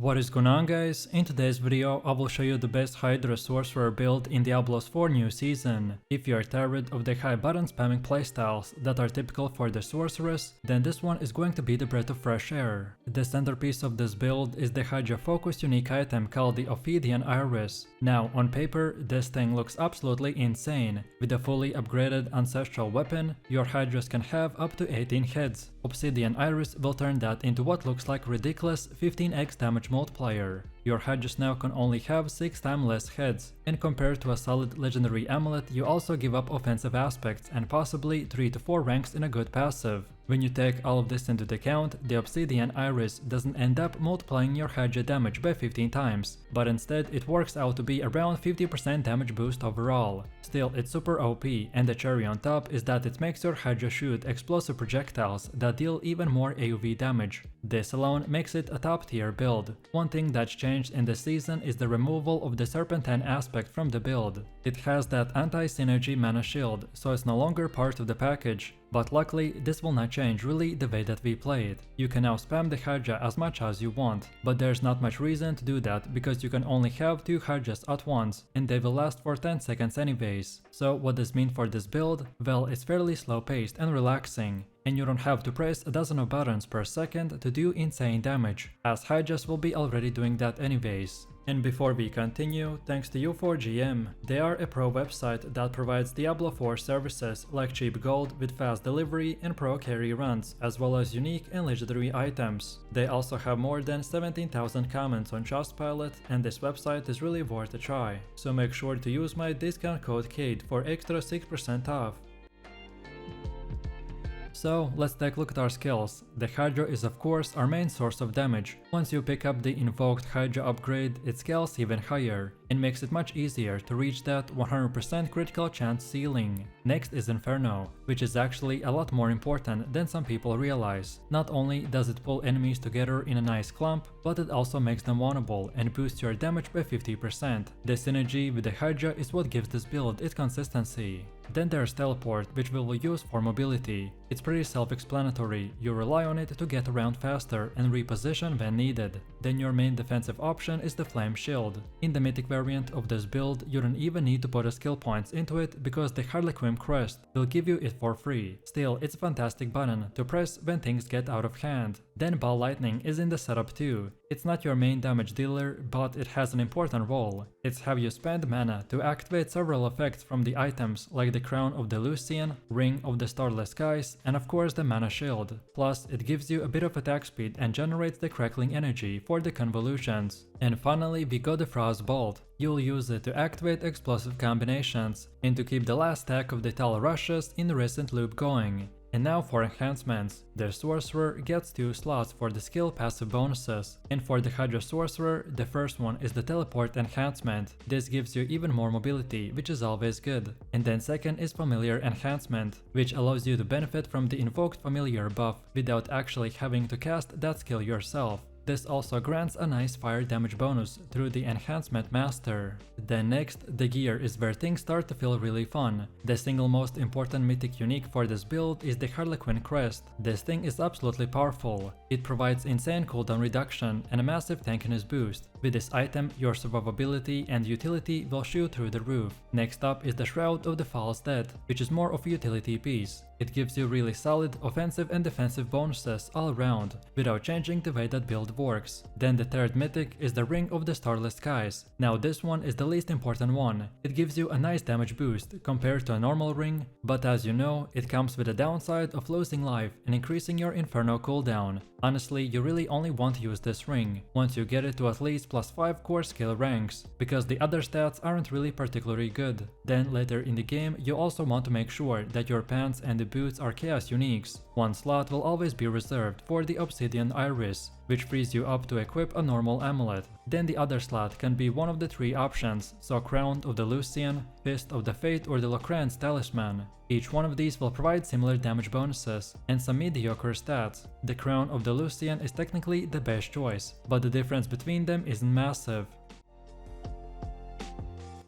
What is going on, guys? In today's video I will show you the best Hydra Sorcerer build in Diablo's 4 new season. If you are tired of the high button spamming playstyles that are typical for the sorceress, then this one is going to be the breath of fresh air. The centerpiece of this build is the Hydra focused unique item called the Ophidian Iris. Now on paper this thing looks absolutely insane. With a fully upgraded ancestral weapon, your Hydras can have up to 18 heads. Obsidian Iris will turn that into what looks like ridiculous 15x damage multiplier. Your Hydras now can only have 6 times less heads, and compared to a solid legendary amulet you also give up offensive aspects and possibly 3 to 4 ranks in a good passive. When you take all of this into account, the Obsidian Iris doesn't end up multiplying your Hydra damage by 15 times, but instead it works out to be around 50% damage boost overall. Still, it's super OP, and the cherry on top is that it makes your Hydra shoot explosive projectiles that deal even more AoV damage. This alone makes it a top tier build. One thing that's changed in this season is the removal of the serpentine aspect from the build. It has that anti-synergy mana shield, so it's no longer part of the package. But luckily, this will not change really the way that we play it. You can now spam the Hydra as much as you want, but there's not much reason to do that because you can only have 2 Hydras at once, and they will last for 10 seconds anyways. So what does this mean for this build? Well, it's fairly slow paced and relaxing, and you don't have to press a dozen of buttons per second to do insane damage, as Hydras will be already doing that anyways. And before we continue, thanks to U4GM, they are a pro website that provides Diablo 4 services like cheap gold with fast delivery and pro carry runs, as well as unique and legendary items. They also have more than 17,000 comments on Trustpilot, and this website is really worth a try. So make sure to use my discount code KAID for extra 6% off. So let's take a look at our skills. The Hydra is of course our main source of damage. Once you pick up the invoked Hydra upgrade, it scales even higher and makes it much easier to reach that 100% critical chance ceiling. Next is Inferno, which is actually a lot more important than some people realize. Not only does it pull enemies together in a nice clump, but it also makes them vulnerable and boosts your damage by 50%. The synergy with the Hydra is what gives this build its consistency. Then there's Teleport, which we will use for mobility. It's pretty self-explanatory, you rely on it to get around faster and reposition when needed. Then your main defensive option is the Flame Shield. In the mythic variant of this build, you don't even need to put a skill points into it because the Harlequin Crest will give you it for free. Still, it's a fantastic button to press when things get out of hand. Then Ball Lightning is in the setup too. It's not your main damage dealer, but it has an important role. It's how you spend mana to activate several effects from the items like the Crown of the Lucian, Ring of the Starless Skies, and of course the Mana Shield. Plus, it gives you a bit of attack speed and generates the crackling energy for the convolutions. And finally, we got the Frost Bolt. You'll use it to activate explosive combinations and to keep the last stack of the Tal rushes in the recent loop going. And now for enhancements. The Sorcerer gets 2 slots for the skill passive bonuses, and for the Hydra Sorcerer, the first one is the Teleport enhancement. This gives you even more mobility, which is always good. And then second is Familiar enhancement, which allows you to benefit from the invoked Familiar buff without actually having to cast that skill yourself. This also grants a nice fire damage bonus through the Enhancement Master. Then next, the gear is where things start to feel really fun. The single most important mythic unique for this build is the Harlequin Crest. This thing is absolutely powerful. It provides insane cooldown reduction and a massive tankiness boost. With this item, your survivability and utility will shoot through the roof. Next up is the Shroud of the False Dead, which is more of a utility piece. It gives you really solid offensive and defensive bonuses all around, without changing the way that build works. Then the third mythic is the Ring of the Starless Skies. Now this one is the least important one. It gives you a nice damage boost compared to a normal ring, but as you know, it comes with a downside of losing life and increasing your Inferno cooldown. Honestly, you really only want to use this ring once you get it to at least +5 core skill ranks, because the other stats aren't really particularly good. Then later in the game, you also want to make sure that your pants and the boots are chaos uniques. One slot will always be reserved for the Obsidian Iris, which frees you up to equip a normal amulet. Then the other slot can be one of the 3 options, so Crown of the Lucian, Fist of the Fate, or the Locran's Talisman. Each one of these will provide similar damage bonuses and some mediocre stats. The Crown of the Lucian is technically the best choice, but the difference between them isn't massive.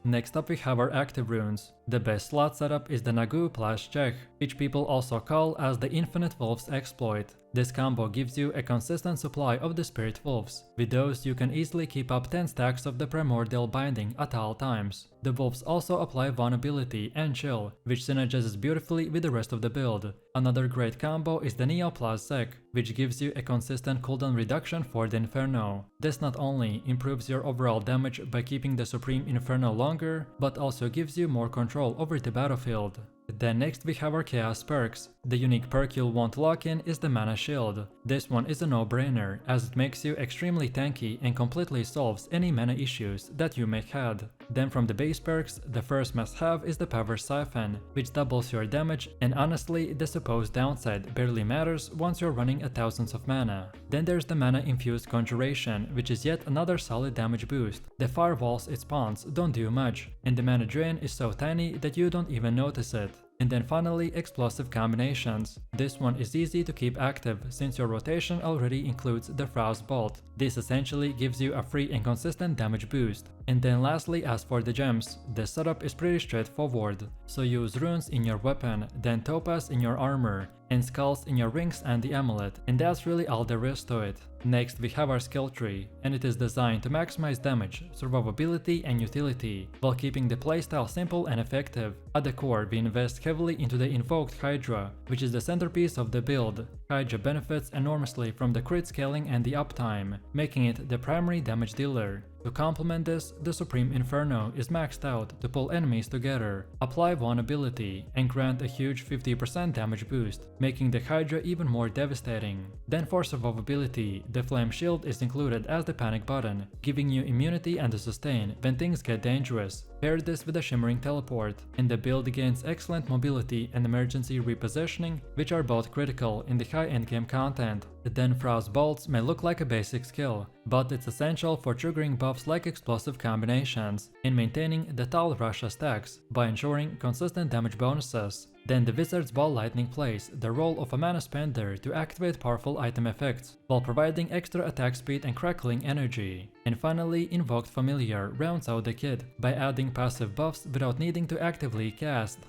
Next up we have our active runes. The best slot setup is the Nagu plus check, which people also call as the Infinite Wolves exploit. This combo gives you a consistent supply of the Spirit Wolves. With those, you can easily keep up 10 stacks of the Primordial Binding at all times. The Wolves also apply Vulnerability and Chill, which synergizes beautifully with the rest of the build. Another great combo is the Neo plus Sec, which gives you a consistent cooldown reduction for the Inferno. This not only improves your overall damage by keeping the Supreme Inferno longer, but also gives you more control over the battlefield. Then next we have our Chaos perks. The unique perk you'll want to lock in is the Mana Shield. This one is a no-brainer, as it makes you extremely tanky and completely solves any mana issues that you may have. Then from the base perks, the first must-have is the Power Siphon, which doubles your damage, and honestly the supposed downside barely matters once you're running at thousands of mana. Then there's the Mana Infused Conjuration, which is yet another solid damage boost. The firewalls it spawns don't do much, and the mana drain is so tiny that you don't even notice it. And then finally, Explosive Combinations. This one is easy to keep active since your rotation already includes the Frost Bolt. This essentially gives you a free and consistent damage boost. And then lastly, as for the gems, the setup is pretty straightforward. So use runes in your weapon, then topaz in your armor, and skulls in your rings and the amulet, and that's really all there is to it. Next we have our skill tree, and it is designed to maximize damage, survivability and utility, while keeping the playstyle simple and effective. At the core we invest heavily into the invoked Hydra, which is the centerpiece of the build. Hydra benefits enormously from the crit scaling and the uptime, making it the primary damage dealer. To complement this, the Supreme Inferno is maxed out to pull enemies together, apply vulnerability, and grant a huge 50% damage boost, making the Hydra even more devastating. Then for survivability, the Flame Shield is included as the panic button, giving you immunity and a sustain when things get dangerous. Pair this with a Shimmering Teleport, and the build gains excellent mobility and emergency repositioning, which are both critical in the high endgame content. Then Frost Bolts may look like a basic skill, but it's essential for triggering buffs like Explosive Combinations and maintaining the Tal Rasha stacks by ensuring consistent damage bonuses. Then the Wizard's Ball Lightning plays the role of a mana spender to activate powerful item effects, while providing extra attack speed and crackling energy. And finally, Invoked Familiar rounds out the kit by adding passive buffs without needing to actively cast.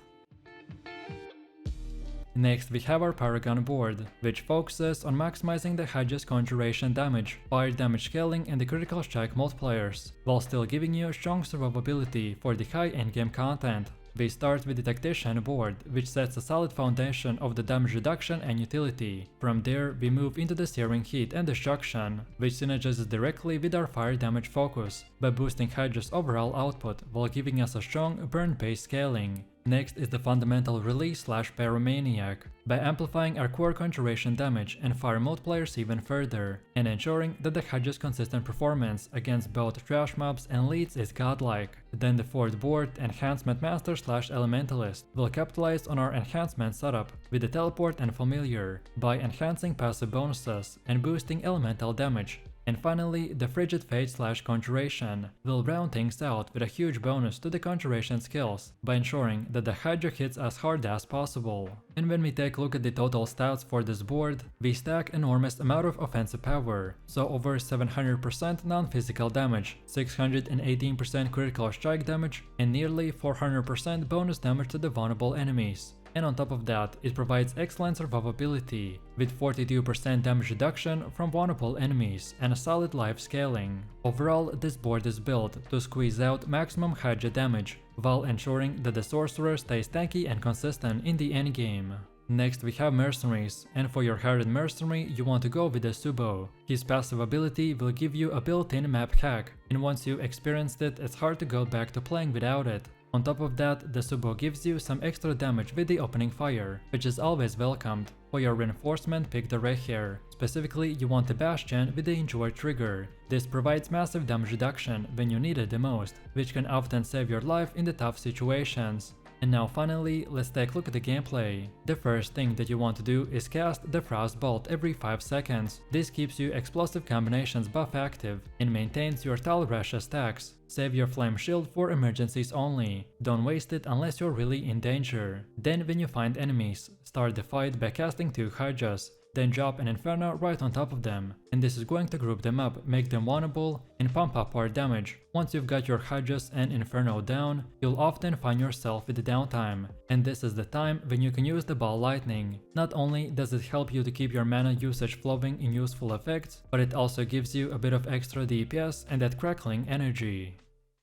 Next we have our Paragon board, which focuses on maximizing the Hydra's conjuration damage, fire damage scaling and the critical strike multipliers, while still giving you strong survivability for the high endgame content. We start with the Tactician board, which sets a solid foundation of the damage reduction and utility. From there, we move into the Searing Heat and Destruction, which synergizes directly with our fire damage focus, by boosting Hydra's overall output while giving us a strong burn-based scaling. Next is the Fundamental Release / Pyromaniac, by amplifying our core conjuration damage and fire multipliers even further, and ensuring that the Hydra's consistent performance against both trash mobs and leads is godlike. Then the fourth board, Enhancement Master / Elementalist, will capitalize on our enhancement setup with the Teleport and Familiar, by enhancing passive bonuses and boosting elemental damage. And finally, the Frigid Fate / Conjuration will round things out with a huge bonus to the conjuration skills by ensuring that the Hydra hits as hard as possible. And when we take a look at the total stats for this board, we stack enormous amount of offensive power, so over 700% non-physical damage, 618% critical strike damage, and nearly 400% bonus damage to the vulnerable enemies. And on top of that, it provides excellent survivability, with 42% damage reduction from vulnerable enemies and a solid life scaling. Overall, this board is built to squeeze out maximum Hydra damage, while ensuring that the Sorcerer stays tanky and consistent in the endgame. Next we have Mercenaries, and for your Hardened Mercenary you want to go with the Subo. His passive ability will give you a built-in map hack, and once you experienced it, it's hard to go back to playing without it. On top of that, the Subo gives you some extra damage with the opening fire, which is always welcomed. For your reinforcement, pick the Rehair. Specifically, you want the Bastion with the Enjoy trigger. This provides massive damage reduction when you need it the most, which can often save your life in the tough situations. And now finally, let's take a look at the gameplay. The first thing that you want to do is cast the Frost Bolt every 5 seconds. This keeps you Explosive Combinations buff active and maintains your Tal Rasha stacks. Save your Flame Shield for emergencies only. Don't waste it unless you're really in danger. Then when you find enemies, start the fight by casting 2 Hydras. then drop an Inferno right on top of them, and this is going to group them up, make them vulnerable, and pump up our damage. Once you've got your Hydras and Inferno down, you'll often find yourself with the downtime, and this is the time when you can use the Ball Lightning. Not only does it help you to keep your mana usage flowing in useful effects, but it also gives you a bit of extra DPS and that crackling energy.